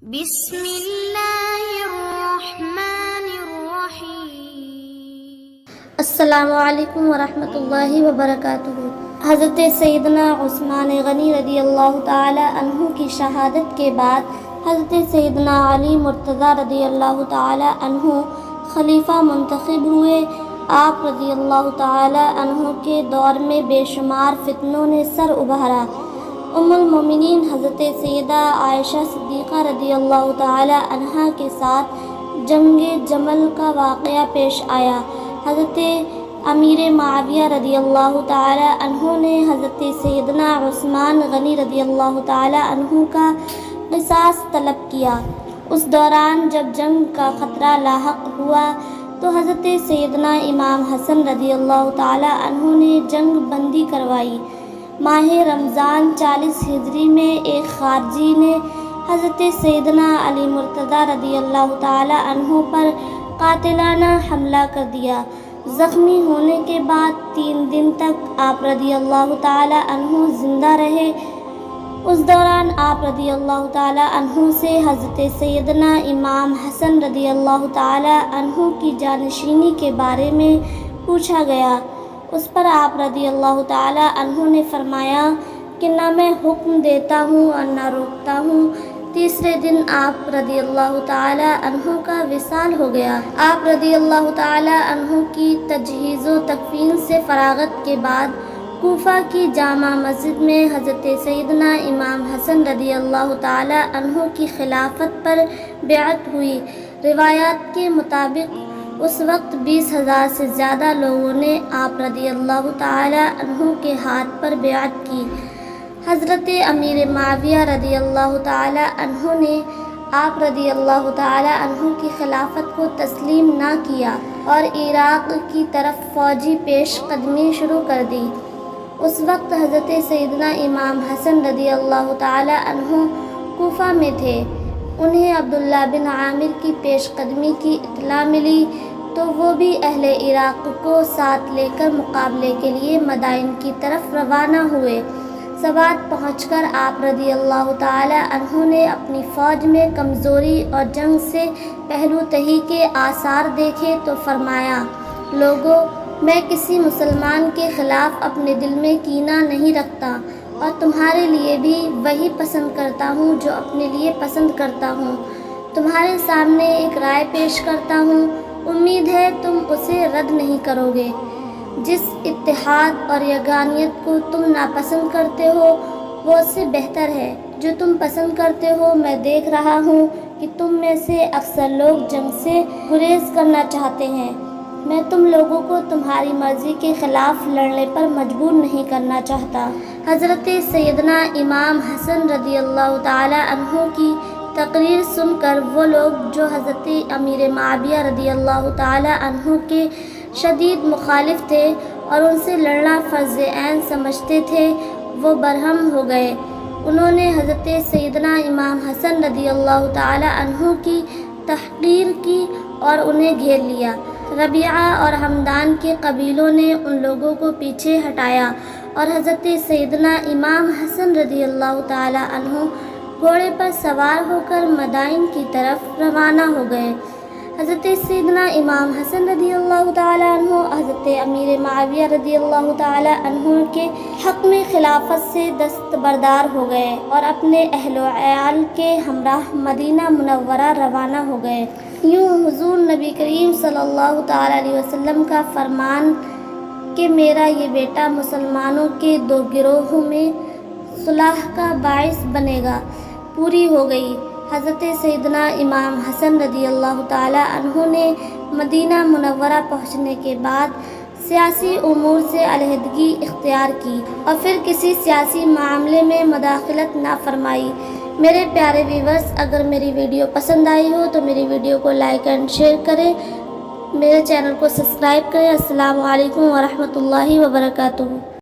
بسم اللہ الرحمن الرحیم۔ السلام علیکم ورحمۃ اللہ وبرکاتہ۔ حضرت سیدنا عثمان غنی رضی اللہ تعالی عنہ کی شہادت کے بعد حضرت سیدنا علی مرتضیٰ رضی اللہ تعالی عنہ خلیفہ منتخب ہوئے۔ آپ رضی اللہ تعالی عنہ کے دور میں بے شمار فتنوں نے سر ابھارا۔ ام المومنین حضرت سیدہ عائشہ صدیقہ رضی اللہ تعالی عنہا کے ساتھ جنگ جمل کا واقعہ پیش آیا۔ حضرت امیر معاویہ رضی اللہ تعالی عنہ نے حضرت سیدنا عثمان غنی رضی اللہ تعالی عنہ کا قصاص طلب کیا۔ اس دوران جب جنگ کا خطرہ لاحق ہوا تو حضرت سیدنا امام حسن رضی اللہ تعالی عنہ نے جنگ بندی کروائی۔ ماہ رمضان 40 ہجری میں ایک خارجی نے حضرت سیدنا علی مرتضیٰ رضی اللہ تعالی عنہ پر قاتلانہ حملہ کر دیا۔ زخمی ہونے کے بعد 3 دن تک آپ رضی اللہ تعالی عنہ زندہ رہے۔ اس دوران آپ رضی اللہ تعالی عنہ سے حضرت سیدنا امام حسن رضی اللہ تعالی عنہ کی جانشینی کے بارے میں پوچھا گیا۔ اس پر آپ رضی اللہ تعالی عنہ نے فرمایا کہ نہ میں حکم دیتا ہوں اور نہ روکتا ہوں۔ تیسرے دن آپ رضی اللہ تعالی عنہ کا وصال ہو گیا۔ آپ رضی اللہ تعالی عنہ کی تجہیز و تکفین سے فراغت کے بعد کوفہ کی جامع مسجد میں حضرت سیدنا امام حسن رضی اللہ تعالی عنہ کی خلافت پر بیعت ہوئی۔ روایات کے مطابق اس وقت 20,000 سے زیادہ لوگوں نے آپ رضی اللہ تعالی عنہ کے ہاتھ پر بیعت کی۔ حضرت امیر معاویہ رضی اللہ تعالی عنہ نے آپ رضی اللہ تعالی عنہ کی خلافت کو تسلیم نہ کیا اور عراق کی طرف فوجی پیش قدمی شروع کر دی۔ اس وقت حضرت سیدنا امام حسن رضی اللہ تعالی عنہ کوفہ میں تھے۔ انہیں عبداللہ بن عامر کی پیش قدمی کی اطلاع ملی تو وہ بھی اہل عراق کو ساتھ لے کر مقابلے کے لیے مدائن کی طرف روانہ ہوئے۔ سوات پہنچ کر آپ رضی اللہ تعالی عنہ نے اپنی فوج میں کمزوری اور جنگ سے پہلو تہی کے آثار دیکھے تو فرمایا، لوگو، میں کسی مسلمان کے خلاف اپنے دل میں کینہ نہیں رکھتا اور تمہارے لیے بھی وہی پسند کرتا ہوں جو اپنے لیے پسند کرتا ہوں۔ تمہارے سامنے ایک رائے پیش کرتا ہوں، امید ہے تم اسے رد نہیں کرو گے۔ جس اتحاد اور یگانیت کو تم ناپسند کرتے ہو وہ اس سے بہتر ہے جو تم پسند کرتے ہو۔ میں دیکھ رہا ہوں کہ تم میں سے اکثر لوگ جنگ سے گریز کرنا چاہتے ہیں۔ میں تم لوگوں کو تمہاری مرضی کے خلاف لڑنے پر مجبور نہیں کرنا چاہتا۔ حضرت سیدنا امام حسن رضی اللہ تعالی عنہ کی تقریر سن کر وہ لوگ جو حضرت امیر معاویہ رضی اللہ تعالی عنہ کے شدید مخالف تھے اور ان سے لڑنا فرض عین سمجھتے تھے وہ برہم ہو گئے۔ انہوں نے حضرت سیدنا امام حسن رضی اللہ تعالی عنہ کی تحقیر کی اور انہیں گھیر لیا۔ ربیعہ اور ہمدان کے قبیلوں نے ان لوگوں کو پیچھے ہٹایا اور حضرت سیدنا امام حسن رضی اللہ تعالی عنہ گھوڑے پر سوار ہو کر مدائن کی طرف روانہ ہو گئے۔ حضرت سیدنا امام حسن رضی اللہ تعالی عنہ حضرت امیر معاویہ رضی اللہ تعالی عنہ کے حق میں خلافت سے دستبردار ہو گئے اور اپنے اہل و عیال کے ہمراہ مدینہ منورہ روانہ ہو گئے۔ یوں حضور نبی کریم صلی اللہ تعالی علیہ وسلم کا فرمان کہ میرا یہ بیٹا مسلمانوں کے 2 گروہوں میں صلح کا باعث بنے گا پوری ہو گئی۔ حضرت سیدنا امام حسن رضی اللہ تعالی عنہ نے مدینہ منورہ پہنچنے کے بعد سیاسی امور سے علیحدگی اختیار کی اور پھر کسی سیاسی معاملے میں مداخلت نہ فرمائی۔ میرے پیارے ویورز، اگر میری ویڈیو پسند آئی ہو تو میری ویڈیو کو لائک اینڈ شیئر کریں، میرے چینل کو سبسکرائب کریں۔ السلام علیکم ورحمۃ اللہ وبرکاتہ۔